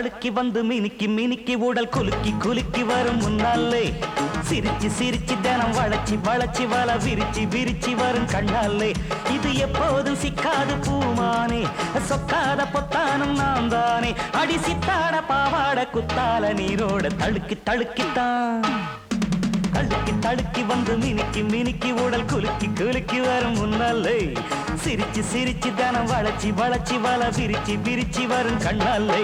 தடுக்கி வந்து மினுக்கி மினுக்கி உடல் குலுக்கி குலுக்கி வரும் முன்னாலே சிரிச்சு சிரிச்சு தினம் வளைச்சி வளைச்சி வல விரிச்சு விரிச்சு வரும் கண்ணாலே இது எப்போதும் சிக்காது பூமானே சொக்காத பொத்தானும் நான் தானே அடி சித்தாட பாவாட குத்தால நீரோட தடுக்கி தடுக்கித்தான் தடுக்கி தடுக்கி வந்து மினுக்கி மினுக்கி உடல் குலுக்கி குலுக்கி வரும் முன்னாலே சிரிச்சு சிரிச்சு தினம் வளைச்சி வளைச்சி வல விரிச்சு விரிச்சு வரும் கண்ணாலே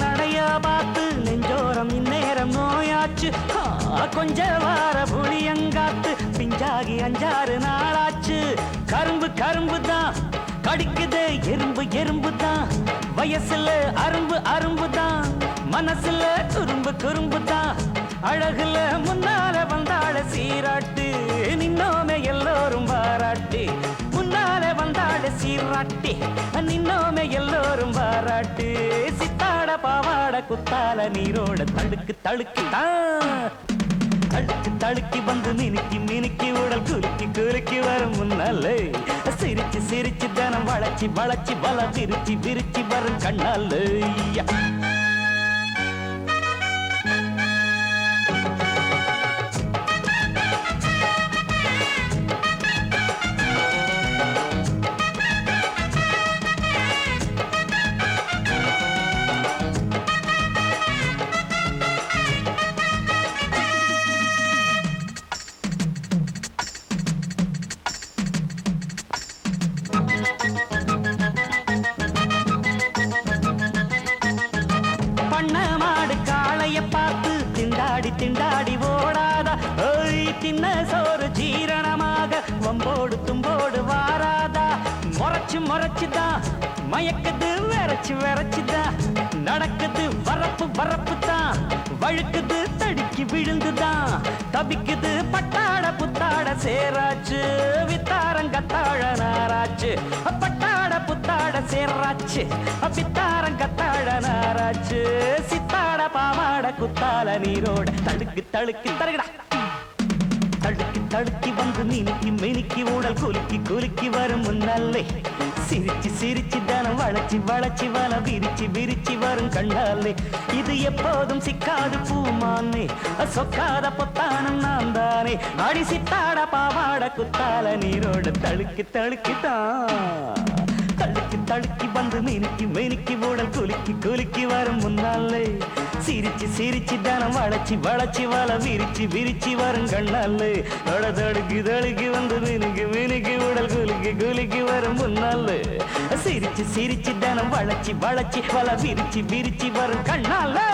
நடையா பார்த்து நெஞ்சோரம் இந்நேரம் நோயாச்சு கொஞ்ச வார புளியங்காத்து பிஞ்சாகி 5-6 நாளாச்சு கரும்பு கரும்பு தான் கடிக்குது எறும்பு எறும்பு தான் வயசுல அரும்பு அரும்பு தான் மனசுல குறும்பு குறும்பு தான் அழகுல முன்னால வந்தாள சீராட்டு நின்னோமே எல்லோரும் பாராட்டு முன்னால வந்தாள சீராட்டி நின்னோமே எல்லோரும் பாராட்டு சித்தாட பாவாட குத்தால நீரோட தடுக்கு தடுக்கு தடுக்கு தடுக்கி வந்து மினுக்கி மினுக்கி உடல் குலுக்கி குலுக்கி வரும் முன்னாலே சிரிச்சு சிரிச்சு தினம் வளைச்சி வளைச்சி வல விரிச்சு விரிச்சு வரும் கண்ணாலே பார்த்து திண்டாடி திண்டாடி ஓடாதா தின்ன சோறு ஜீரணமாக வம்போடு தும்போடு வாராதா முறைச்சு முறைச்சுதான் மயக்குது விரைச்சு விரைச்சுதான் நடக்குது வரப்பு வரப்பு தான் வழுக்குது தடுக்கி விழுந்துதான் தபிக்குது பட்டாட புத்தாட சேராச்சு வித்தாரங்கத்தாழ நாராச்சு பட்டாட புத்தாட சேராச்சு வித்தாரங்கத்தாழ நாராச்சு சித்தாட பாவாட குத்தால நீரோட தடுக்கு தடுக்கி தருகடா தடுக்கி தடுக்கி வந்து மினுக்கி மினுக்கி உடல் குலுக்கி குலுக்கி வரும் முன்னாலே சிரிச்சு சிரிச்சு தானம் வளைச்சி வளைச்சி வல விரிச்சு விரிச்சு வரும் கண்ணாலே இது எப்போதும் சிக்காது பூமானே சொக்காத பொத்தானும் நான் தானே அடி சித்தாட பாவாட குத்தால நீரோட தடுக்கி தடுக்கித்தான் தடுக்கி தடுக்கி வந்து மினுக்கி மினுக்கி உடல் குலுக்கி குலுக்கி வரும் முன்னாலே சிரிச்சு சிரிச்சு தானம் வளைச்சி வளைச்சி வல விரிச்சு விரிச்சு வரும் கண்ணாலே தடுக்கி தடுக்கி வந்து மினுக்கி மினுக்கி உடல் குலுக்கி குலுக்கி வரும் முன்னாலே சிரிச்சு சிரிச்சு தானம் வளைச்சி வளைச்சி வல விரிச்சு விரிச்சு வரும் கண்ணாலே